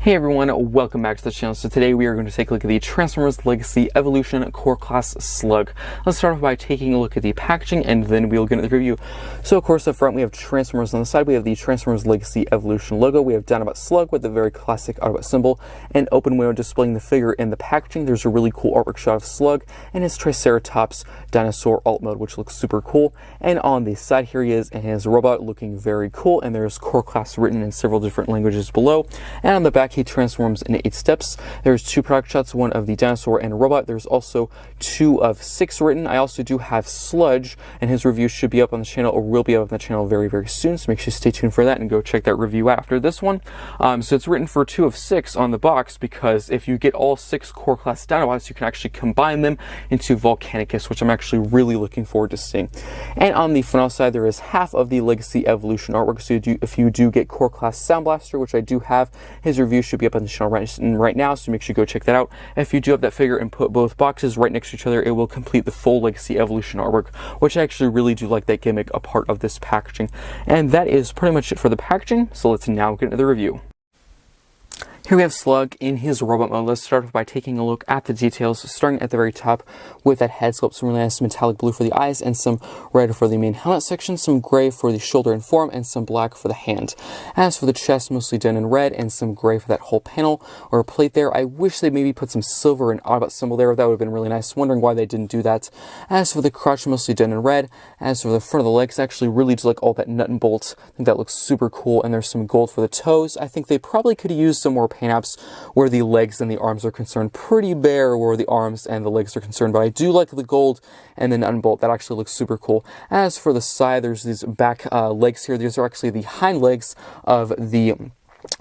Hey everyone, welcome back to the channel. So today we are going to take a look at the Transformers Legacy Evolution Core Class Slug. Let's start off by taking a look at the packaging and then we'll get into the review. So of course up front we have Transformers, on the side we have the Transformers Legacy Evolution logo. We have Dinobot Slug with the very classic Autobot symbol and open window displaying the figure in the packaging. There's a really cool artwork shot of Slug and his Triceratops dinosaur alt mode, which looks super cool. And on the side here he is and his robot looking very cool, and there's Core Class written in several different languages below. And on the back he transforms in 8 steps. There's 2 product shots, one of the dinosaur and robot. There's also 2 of 6 written. I also do have Sludge, and his review should be up on the channel or will be up on the channel very, very soon. So make sure you stay tuned for that and go check that review out after this one. So it's written for 2 of 6 on the box, because if you get all 6 Core Class Dinobots, you can actually combine them into Volcanicus, which I'm actually really looking forward to seeing. And on the final side, there is half of the Legacy Evolution artwork. So if you do get Core Class Sound Blaster, which I do have, his review should be up on the channel right now, so make sure you go check that out. If you do have that figure and put both boxes right next to each other, it will complete the full Legacy Evolution artwork, which I actually really do like that gimmick a part of this packaging. And that is pretty much it for the packaging, so let's now get into the review. Here we have Slug in his robot mode. Let's start off by taking a look at the details, starting at the very top with that head sculpt, some really nice metallic blue for the eyes and some red for the main helmet section, some gray for the shoulder and forearm, and some black for the hand. As for the chest, mostly done in red and some gray for that whole panel or plate there. I wish they maybe put some silver and Autobot symbol there. That would have been really nice. Wondering why they didn't do that. As for the crotch, mostly done in red. As for the front of the legs, actually really do like all that nut and bolt. I think that looks super cool, and there's some gold for the toes. I think they probably could have used some more paint apps where the legs and the arms are concerned. Pretty bare where the arms and the legs are concerned, but I do like the gold and the nut and bolt. That actually looks super cool. As for the side, there's these back legs here. These are actually the hind legs of the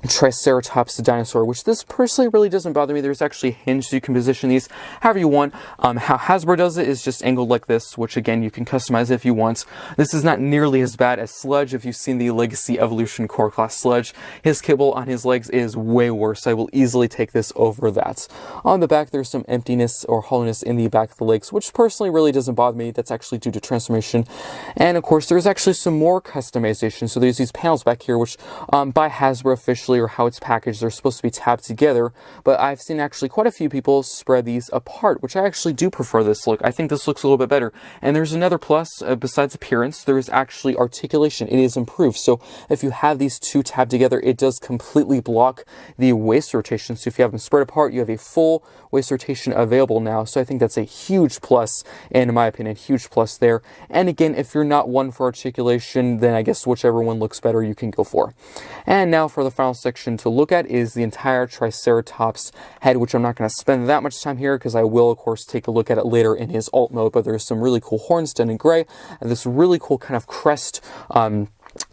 Triceratops dinosaur, which this personally really doesn't bother me. There's actually a hinge, so you can position these however you want. How Hasbro does it is just angled like this, which again you can customize if you want. This is not nearly as bad as Sludge. If you've seen the Legacy Evolution Core Class Sludge, his kibble on his legs is way worse. I will easily take this over that. On the back there's some emptiness or hollowness in the back of the legs, which personally really doesn't bother me. That's actually due to transformation. And of course there's actually some more customization. So there's these panels back here, which by Hasbro officially, or how it's packaged, they're supposed to be tabbed together, but I've seen actually quite a few people spread these apart, which I actually do prefer this look. I think this looks a little bit better. And there's another plus, besides appearance, there is actually articulation. It is improved. So if you have these 2 tabbed together, it does completely block the waist rotation. So if you have them spread apart, you have a full waist rotation available now. So I think that's a huge plus, and in my opinion, huge plus there. And again, if you're not one for articulation, then I guess whichever one looks better you can go for. And now for the final section to look at is the entire Triceratops head, which I'm not going to spend that much time here because I will of course take a look at it later in his alt mode. But there's some really cool horns done in gray and this really cool kind of crest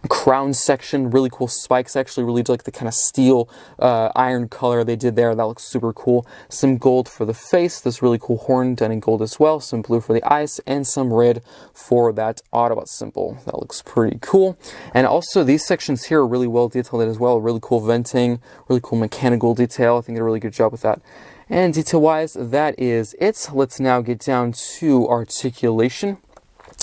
crown section, really cool spikes. Actually really do like the kind of steel iron color they did there. That looks super cool. Some gold for the face, this really cool horn done in gold as well, some blue for the eyes, and some red for that Autobot symbol. That looks pretty cool. And also these sections here are really well detailed as well. Really cool venting, really cool mechanical detail. I think they did a really good job with that. And detail wise, that is it. Let's now get down to articulation.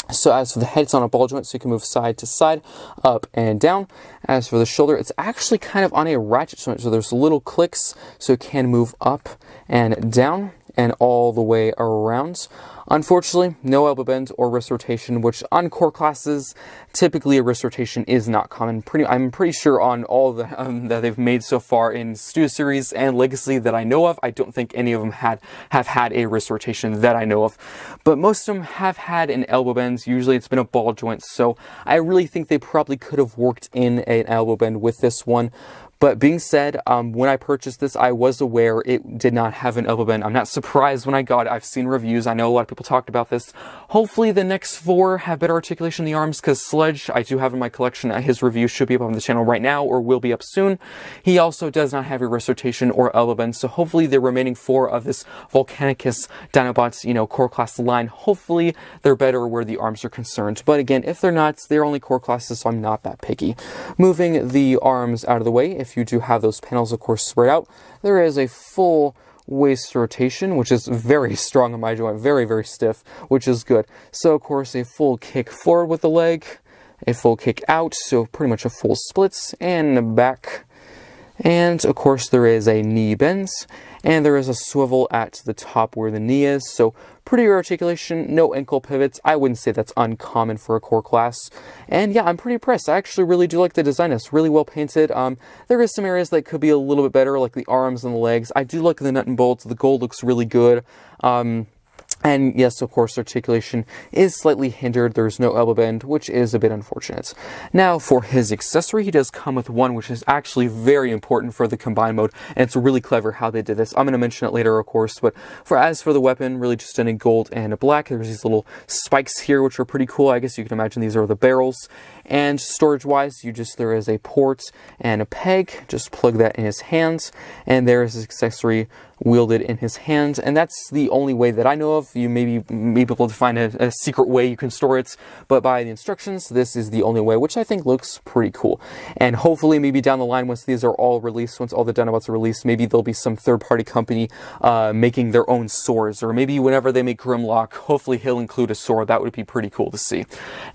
So as for the head, it's on a ball joint, so you can move side to side, up and down. As for the shoulder, it's actually kind of on a ratchet joint, so there's little clicks, so it can move up and down and all the way around. Unfortunately, no elbow bend or wrist rotation, which on core classes, typically a wrist rotation is not common. I'm pretty sure on all the that they've made so far in Studio Series and Legacy that I know of, I don't think any of them have had a wrist rotation that I know of. But most of them have had an elbow bend. Usually it's been a ball joint, so I really think they probably could have worked in an elbow bend with this one. But being said, when I purchased this, I was aware it did not have an elbow bend. I'm not surprised when I got it. I've seen reviews. I know a lot of people talked about this. Hopefully the next 4 have better articulation in the arms, because Sludge, I do have in my collection. His review should be up on the channel right now or will be up soon. He also does not have a wrist rotation or elbow bend. So hopefully the remaining 4 of this Volcanicus Dinobots, core class line, hopefully they're better where the arms are concerned. But again, if they're not, they're only core classes, so I'm not that picky. Moving the arms out of the way, if you do have those panels, of course, spread out, there is a full waist rotation, which is very strong on my joint, very, very stiff, which is good. So, of course, a full kick forward with the leg, a full kick out, so pretty much a full splits, and back, And of course there is a knee bends, and there is a swivel at the top where the knee is, so pretty good articulation, no ankle pivots. I wouldn't say that's uncommon for a core class. And yeah, I'm pretty impressed. I actually really do like the design. It's really well painted. There is some areas that could be a little bit better, like the arms and the legs. I do like the nut and bolts. The gold looks really good. And yes, of course, articulation is slightly hindered. There's no elbow bend, which is a bit unfortunate. Now, for his accessory, he does come with one, which is actually very important for the combine mode, and it's really clever how they did this. I'm going to mention it later, of course, but as for the weapon, really just done in gold and black. There's these little spikes here, which are pretty cool. I guess you can imagine these are the barrels. And storage-wise, there is a port and a peg. Just plug that in his hands, and there is his accessory wielded in his hand, and that's the only way that I know of. You may be able to find a secret way you can store it, but by the instructions, this is the only way, which I think looks pretty cool. And hopefully, maybe down the line, once these are all released, once all the Dinobots are released, maybe there'll be some third-party company making their own swords, or maybe whenever they make Grimlock, hopefully he'll include a sword. That would be pretty cool to see.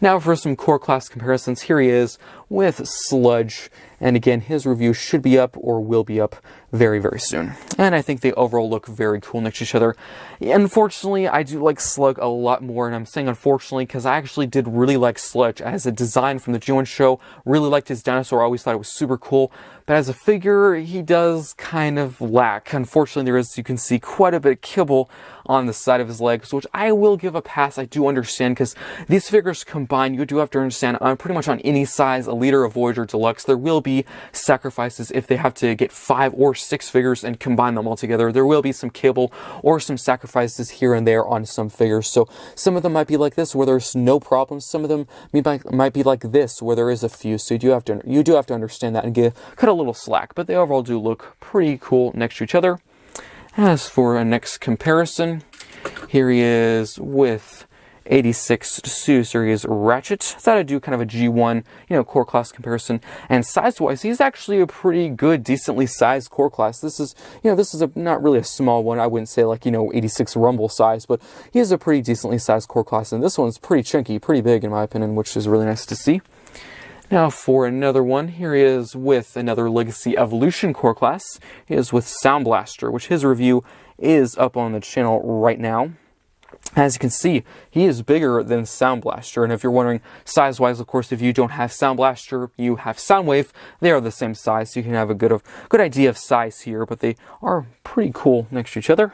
Now for some core class comparisons, here he is with Sludge, and again, his review should be up or will be up very, very soon. And I think they overall look very cool next to each other. Unfortunately, I do like Slug a lot more, and I'm saying unfortunately because I actually did really like Sludge as a design from the G1 show. Really liked his dinosaur, I always thought it was super cool. But as a figure, he does kind of lack. Unfortunately, there is, you can see, quite a bit of kibble on the side of his legs, which I will give a pass. I do understand, because these figures combined, you do have to understand, pretty much on any size, Elite or Voyager Deluxe, there will be sacrifices if they have to get 5 or 6 figures and combine them all together. There will be some kibble or some sacrifices here and there on some figures. So some of them might be like this, where there's no problem. Some of them might be like this, where there is a few. So you do have to understand that and cut a little slack. But they overall do look pretty cool next to each other. As for a next comparison, here he is with 86 Series Ratchet. Thought I'd do kind of a G1, core class comparison. And size-wise, he's actually a pretty good, decently sized core class. This is, not really a small one. I wouldn't say 86 Rumble size, but he is a pretty decently sized core class. And this one's pretty chunky, pretty big in my opinion, which is really nice to see. Now for another one, here he is with another Legacy Evolution core class. He is with Sound Blaster, which his review is up on the channel right now. As you can see, he is bigger than Sound Blaster, and if you're wondering size-wise, of course, if you don't have Sound Blaster, you have Soundwave. They are the same size, so you can have a good idea of size here, but they are pretty cool next to each other.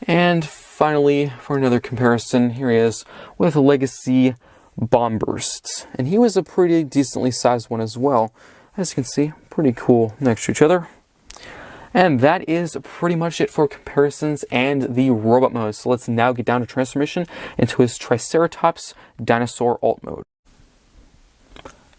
And finally, for another comparison, here he is with Legacy Bomb Bursts, and he was a pretty decently sized one as well. As you can see, pretty cool next to each other. And that is pretty much it for comparisons and the robot mode. So let's now get down to transformation into his Triceratops Dinosaur Alt mode.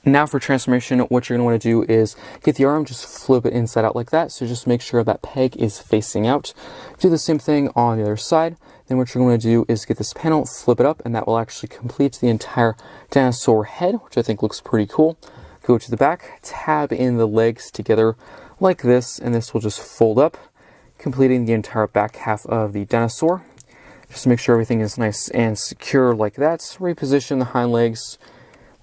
Now for transformation, what you're going to want to do is get the arm, just flip it inside out like that. So just make sure that peg is facing out. Do the same thing on the other side. Then what you're going to do is get this panel, flip it up, and that will actually complete the entire dinosaur head, which I think looks pretty cool. Go to the back, tab in the legs together like this, and this will just fold up, completing the entire back half of the dinosaur. Just make sure everything is nice and secure like that. Reposition the hind legs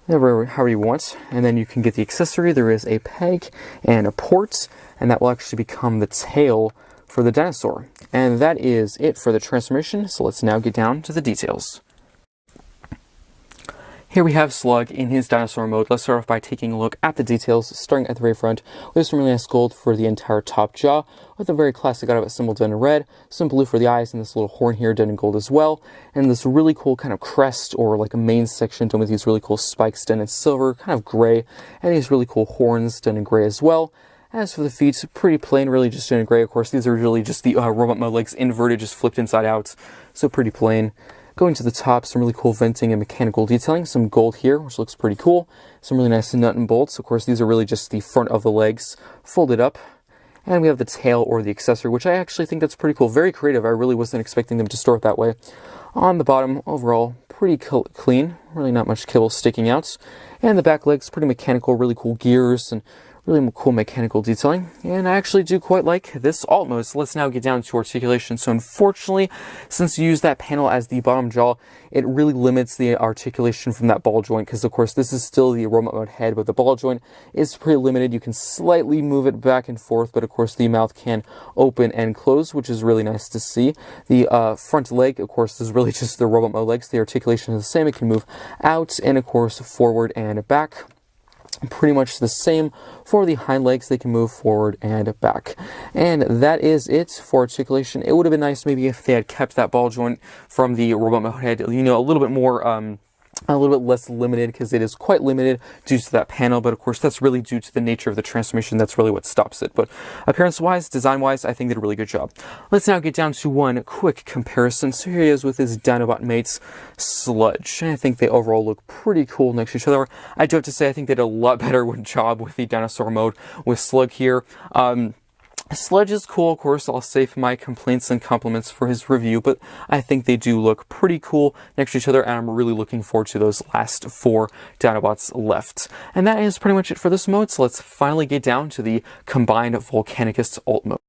however you want, and then you can get the accessory. There is a peg and a port, and that will actually become the tail for the dinosaur. And that is it for the transformation, so let's now get down to the details. Here we have Slug in his dinosaur mode. Let's start off by taking a look at the details, starting at the very front. We have some really nice gold for the entire top jaw, with a very classic Dinobot symbol done in red, some blue for the eyes, and this little horn here done in gold as well, and this really cool kind of crest, or like a main section done with these really cool spikes done in silver, kind of gray, and these really cool horns done in gray as well. As for the feet, pretty plain, really just done in gray. Of course, these are really just the robot mode legs inverted, just flipped inside out, so pretty plain. Going to the top, some really cool venting and mechanical detailing. Some gold here, which looks pretty cool. Some really nice nut and bolts. Of course, these are really just the front of the legs folded up. And we have the tail, or the accessory, which I actually think that's pretty cool. Very creative. I really wasn't expecting them to store it that way. On the bottom, overall, pretty clean. Really not much kibble sticking out. And the back legs, pretty mechanical, really cool gears, and Really cool mechanical detailing, and I actually do quite like this alt mode. So let's now get down to articulation. So unfortunately, since you use that panel as the bottom jaw, it really limits the articulation from that ball joint, because of course this is still the robot mode head, but the ball joint is pretty limited. You can slightly move it back and forth, but of course the mouth can open and close, which is really nice to see. The front leg, of course, is really just the robot mode legs. The articulation is the same. It can move out and of course forward and back. Pretty much the same for the hind legs. They can move forward and back. And that is it for articulation. It would have been nice maybe if they had kept that ball joint from the robot mode head, you know, a little bit more, a little bit less limited, because it is quite limited due to that panel, but of course that's really due to the nature of the transformation. That's really what stops it. But appearance-wise, design-wise, I think they did a really good job. Let's now get down to one quick comparison. So here he is with his Dinobot mates, Sludge. And I think they overall look pretty cool next to each other. I do have to say, I think they did a lot better job with the dinosaur mode with Slug here. Sludge is cool, of course. I'll save my complaints and compliments for his review, but I think they do look pretty cool next to each other, and I'm really looking forward to those last 4 Dinobots left. And that is pretty much it for this mode, so let's finally get down to the combined Volcanicus alt mode.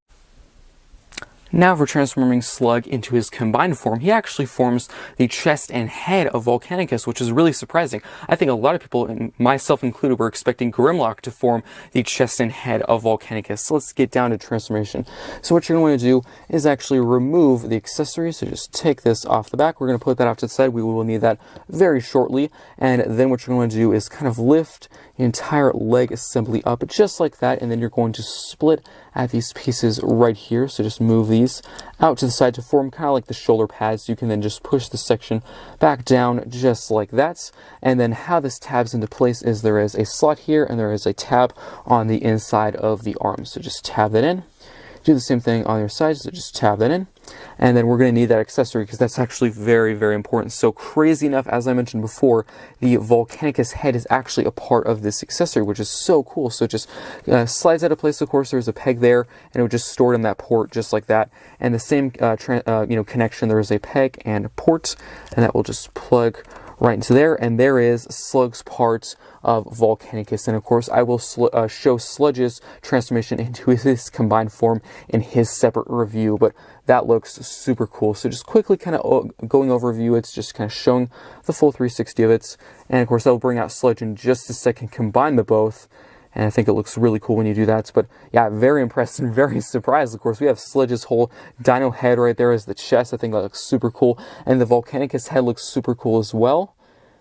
Now for transforming Slug into his combined form, he actually forms the chest and head of Volcanicus, which is really surprising. I think a lot of people, and myself included, were expecting Grimlock to form the chest and head of Volcanicus. So let's get down to transformation. So what you're going to want to do is actually remove the accessory. So just take this off the back. We're going to put that off to the side. We will need that very shortly. And then what you're going to do is kind of lift the entire leg assembly up just like that, and then you're going to split at these pieces right here. So just move these out to the side to form kind of like the shoulder pads. You can then just push the section back down just like that. And then how this tabs into place is there is a slot here and there is a tab on the inside of the arm. So just tab that in. Do the same thing on your side, so just tab that in. And then we're going to need that accessory, because that's actually very, very important. So crazy enough, as I mentioned before, the Volcanicus head is actually a part of this accessory, which is so cool. So it just slides out of place. Of course, there's a peg there, and it would just store it in that port just like that. And the same connection, there is a peg and a port, and that will just plug right into there, and there is Slug's part of Volcanicus. And of course, I will show Sludge's transformation into his combined form in his separate review, but that looks super cool. So just quickly kind of going over review, it's just kind of showing the full 360 of it. And of course, I'll bring out Sludge in just a second, combine the both. And I think it looks really cool when you do that. But yeah, very impressed and very surprised. Of course, we have Sludge's whole dino head right there as the chest. I think that looks super cool. And the Volcanicus head looks super cool as well.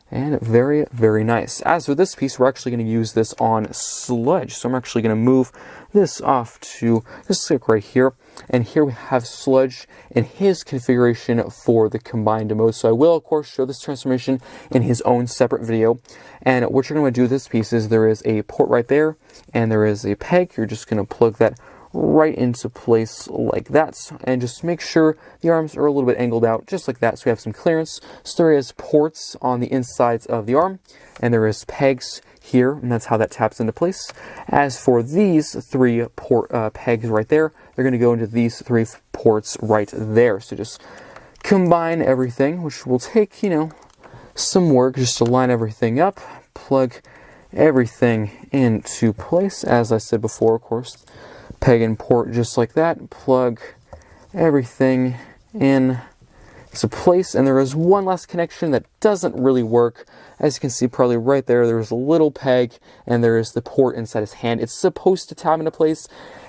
And very, very nice. As for this piece, we're actually going to use this on Sludge. So I'm actually going to move this off to this stick right here. And here we have Sludge in his configuration for the combined mode. So I will, of course, show this transformation in his own separate video. And what you're going to do with this piece is there is a port right there, and there is a peg. You're just going to plug that right into place like that, and just make sure the arms are a little bit angled out just like that, so we have some clearance. So there is ports on the insides of the arm, and there is pegs here, and that's how that taps into place. As for these 3 pegs right there, they're going to go into these 3 ports right there. So just combine everything, which will take, you know, some work just to line everything up, plug everything into place. As I said before, of course, peg and port just like that, plug everything in to place. And there is one last connection that doesn't really work. As you can see probably right there, there's a little peg and there is the port inside his hand. It's supposed to tab into place.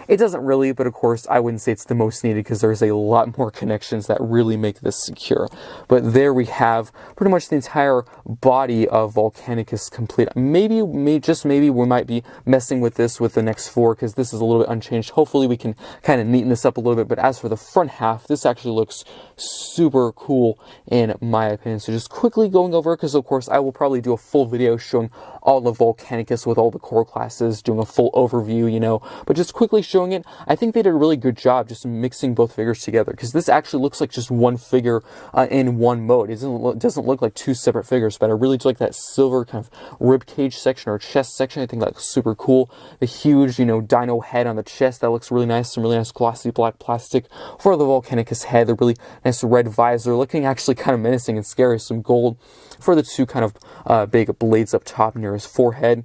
It doesn't really, but of course I wouldn't say it's the most needed, because there's a lot more connections that really make this secure. But there we have pretty much the entire body of Volcanicus complete. Maybe we might be messing with this with the next 4, because this is a little bit unchanged. Hopefully we can kind of neaten this up a little bit. But as for the front half, this actually looks super cool in my opinion. So just quickly going over, because of course I will probably do a full video showing all of Volcanicus with all the core classes, doing a full overview, you know, but just quickly showing it. I think they did a really good job just mixing both figures together, because this actually looks like just one figure in one mode. It doesn't look like 2 separate figures, but I really do like that silver kind of rib cage section or chest section. I think that looks super cool. The huge, you know, dino head on the chest, that looks really nice. Some really nice glossy black plastic for the Volcanicus head. The really nice red visor, looking actually kind of menacing and scary. Some gold for the 2 kind of big blades up top near his forehead.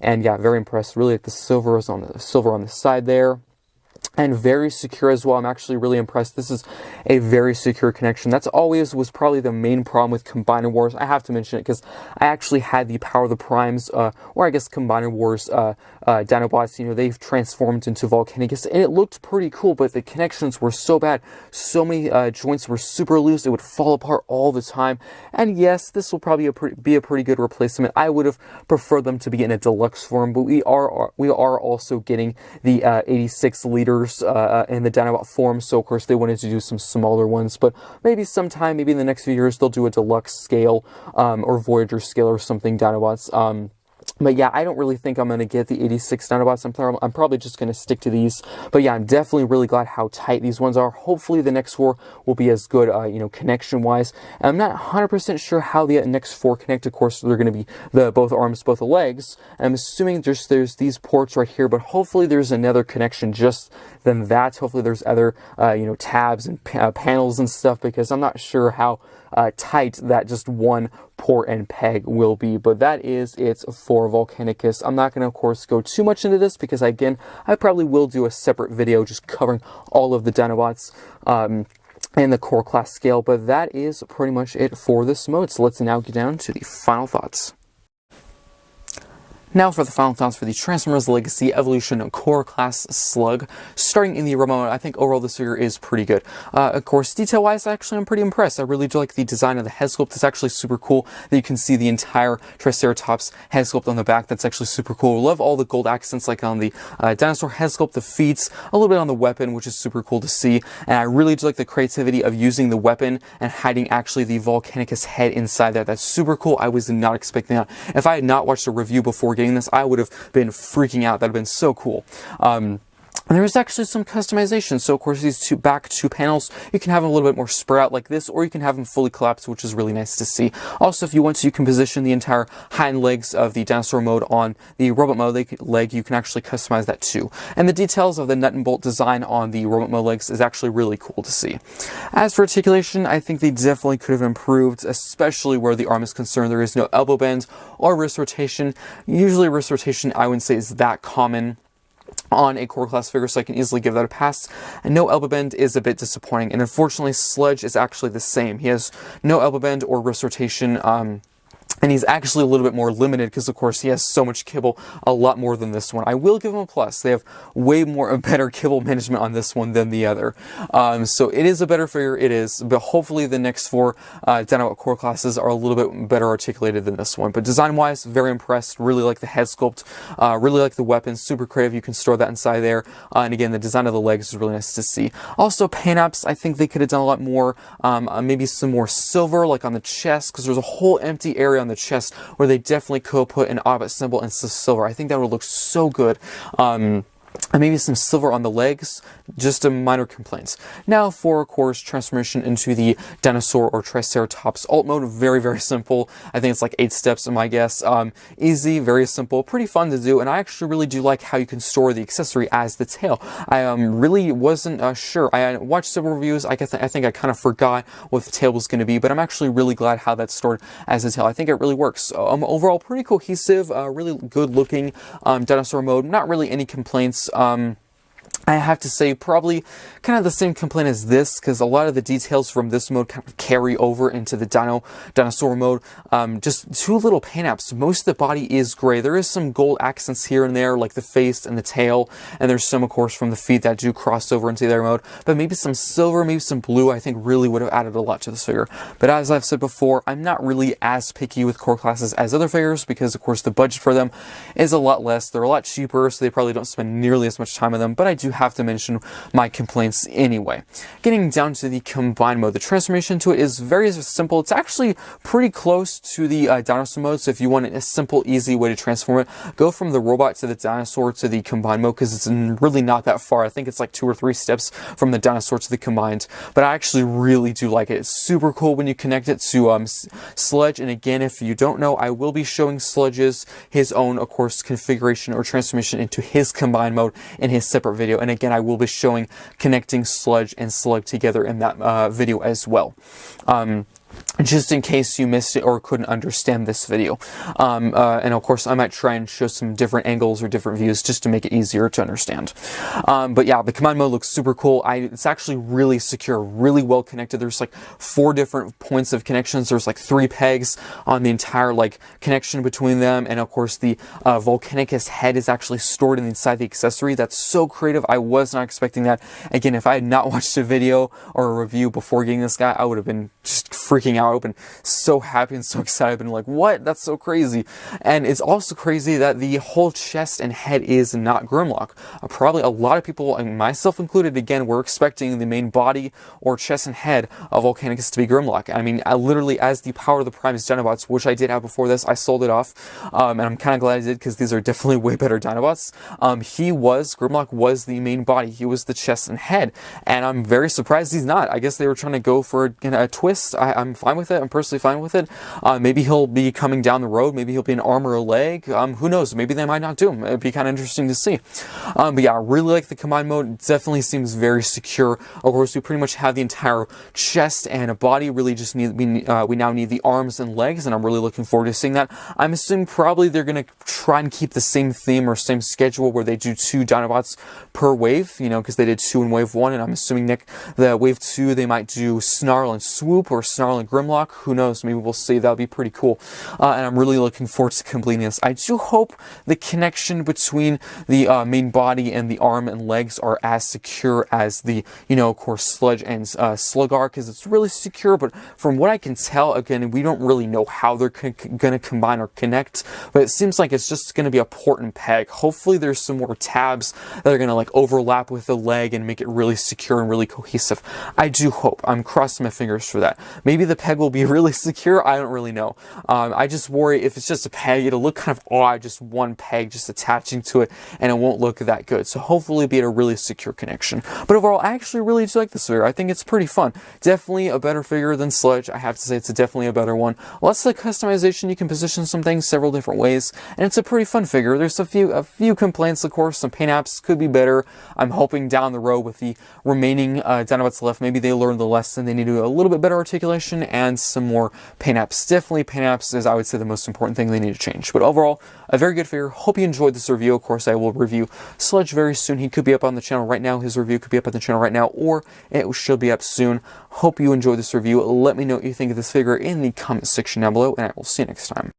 And yeah, very impressed. Really like the silver on the side there. And very secure as well. I'm actually really impressed. This is a very secure connection. That's always was probably the main problem with Combiner Wars. I have to mention it because I actually had the Power of the Primes, or I guess Combiner Wars Dinobots. You know, they've transformed into Volcanicus, and it looked pretty cool, but the connections were so bad. So many joints were super loose. It would fall apart all the time. And yes, this will probably be a pretty good replacement. I would have preferred them to be in a deluxe form, but we are also getting the 86 liters in the Dinobot form, so of course they wanted to do some smaller ones, but maybe sometime, maybe in the next few years, they'll do a deluxe scale or Voyager scale or something Dinobots. But yeah, I don't really think I'm going to get the 86 Dinobots. I'm probably just going to stick to these. But yeah, I'm definitely really glad how tight these ones are. Hopefully the next 4 will be as good, you know, connection-wise. I'm not 100% sure how the next 4 connect. Of course, they're going to be both arms, both the legs. I'm assuming there's these ports right here, but hopefully there's another connection just than that. Hopefully there's other, you know, tabs and panels and stuff, because I'm not sure how tight that just one port and peg will be. But that is it for Volcanicus. I'm not going to, of course, go too much into this because, again, I probably will do a separate video just covering all of the Dinobots and the core class scale. But that is pretty much it for this mode. So let's now get down to the final thoughts. Now for the final thoughts for the Transformers Legacy Evolution Core Class Slug. Starting in the robot mode, I think overall this figure is pretty good. Of course, detail-wise, actually I'm pretty impressed. I really do like the design of the head sculpt. It's actually super cool that you can see the entire Triceratops head sculpt on the back. That's actually super cool. Love all the gold accents like on the dinosaur head sculpt, the feet, a little bit on the weapon, which is super cool to see. And I really do like the creativity of using the weapon and hiding actually the Volcanicus head inside there. That's super cool. I was not expecting that. If I had not watched a review before getting this, I would have been freaking out. That would have been so cool. And there is actually some customization. So, of course, these back two panels, you can have them a little bit more spread out like this, or you can have them fully collapsed, which is really nice to see. Also, if you want to, you can position the entire hind legs of the dinosaur mode on the robot mode leg. You can actually customize that too. And the details of the nut and bolt design on the robot mode legs is actually really cool to see. As for articulation, I think they definitely could have improved, especially where the arm is concerned. There is no elbow bend or wrist rotation. Usually wrist rotation, I wouldn't say, is that common on a core class figure, so I can easily give that a pass. And no elbow bend is a bit disappointing. And unfortunately, Sludge is actually the same. He has no elbow bend or wrist rotation. And he's actually a little bit more limited because, of course, he has so much kibble, a lot more than this one. I will give him a plus. They have way more better kibble management on this one than the other. So it is a better figure, it is. But hopefully the next 4 Dinobot core classes are a little bit better articulated than this one. But design-wise, very impressed. Really like the head sculpt. Really like the weapons. Super creative. You can store that inside there. And again, the design of the legs is really nice to see. Also, paint-ups, I think they could have done a lot more. Maybe some more silver, like on the chest, because there's a whole empty area on the chest where they definitely could put an orbit symbol and some silver. I think that would look so good. And maybe some silver on the legs, just a minor complaints. Now for, of course, transformation into the dinosaur or Triceratops alt mode. Very, very simple. I think it's like 8 steps in my guess. Easy, very simple, pretty fun to do, and I actually really do like how you can store the accessory as the tail. I really wasn't sure. I watched several reviews. I think I kind of forgot what the tail was going to be, but I'm actually really glad how that's stored as a tail. I think it really works. Overall, pretty cohesive, really good looking dinosaur mode. Not really any complaints. I have to say probably kind of the same complaint as this, because a lot of the details from this mode kind of carry over into the dinosaur mode. Just 2 little paint apps. Most of the body is gray. There is some gold accents here and there, like the face and the tail, and there's some, of course, from the feet that do cross over into the other mode. But maybe some silver, maybe some blue, I think really would have added a lot to this figure. But as I've said before, I'm not really as picky with core classes as other figures, because, of course, the budget for them is a lot less. They're a lot cheaper, so they probably don't spend nearly as much time on them, but I do have to mention my complaints anyway. Getting down to the combined mode, the transformation to it is very simple. It's actually pretty close to the dinosaur mode, so if you want a simple, easy way to transform it, go from the robot to the dinosaur to the combined mode, because it's really not that far. I think it's like 2 or 3 steps from the dinosaur to the combined, but I actually really do like it. It's super cool when you connect it to Sludge, and again, if you don't know, I will be showing Sludge's his own, of course, configuration or transformation into his combined mode in his separate video. And again, I will be showing connecting Sludge and Slug together in that video as well. just in case you missed it or couldn't understand this video. And of course, I might try and show some different angles or different views just to make it easier to understand. But yeah, the combine mode looks super cool. It's actually really secure, really well connected. There's like 4 different points of connections. There's like 3 pegs on the entire like connection between them. And of course, the Volcanicus head is actually stored inside the accessory. That's so creative. I was not expecting that. Again, if I had not watched a video or a review before getting this guy, I would have been just freaking out. I've been so happy and so excited. I've been like, what? That's so crazy. And it's also crazy that the whole chest and head is not Grimlock. Probably a lot of people, and myself included, again, were expecting the main body or chest and head of Volcanicus to be Grimlock. I mean, I literally, as the Power of the Prime's Dinobots, which I did have before this, I sold it off. And I'm kind of glad I did, because these are definitely way better Dinobots. Grimlock was the main body. He was the chest and head. And I'm very surprised he's not. I guess they were trying to go for a twist. I'm fine with it. I'm personally fine with it. Maybe he'll be coming down the road. Maybe he'll be an arm or a leg. Who knows? Maybe they might not do him. It'd be kind of interesting to see. But yeah, I really like the combine mode. It definitely seems very secure. Of course, we pretty much have the entire chest and a body. Really just we now need the arms and legs, and I'm really looking forward to seeing that. I'm assuming probably they're going to try and keep the same theme or same schedule where they do 2 Dinobots per wave, you know, because they did 2 in wave 1, and I'm assuming the wave 2 they might do Snarl and Swoop or Snarl and Grimlock. Who knows? Maybe we'll see. That'll be pretty cool. And I'm really looking forward to completing this. I do hope the connection between the main body and the arm and legs are as secure as the, you know, of course, Sludge and Slug are, because it's really secure. But from what I can tell, again, we don't really know how they're going to combine or connect, but it seems like it's just going to be a port and peg. Hopefully there's some more tabs that are going to like overlap with the leg and make it really secure and really cohesive. I do hope. I'm crossing my fingers for that. Maybe the peg will be really secure. I don't really know. I just worry if it's just a peg, it'll look kind of odd, just one peg just attaching to it, and it won't look that good. So hopefully it'll be a really secure connection. But overall, I actually really do like this figure. I think it's pretty fun. Definitely a better figure than Sludge. I have to say it's definitely a better one. Lots of customization. You can position some things several different ways, and it's a pretty fun figure. There's a few complaints, of course. Some paint apps could be better. I'm hoping down the road with the remaining Dinobots left, maybe they learn the lesson. They need to do a little bit better articulation and some more paint apps. Definitely paint apps is, I would say, the most important thing they need to change. But overall, a very good figure. Hope you enjoyed this review. Of course, I will review Sludge very soon. He could be up on the channel right now. His review could be up on the channel right now, or it should be up soon. Hope you enjoyed this review. Let me know what you think of this figure in the comment section down below, and I will see you next time.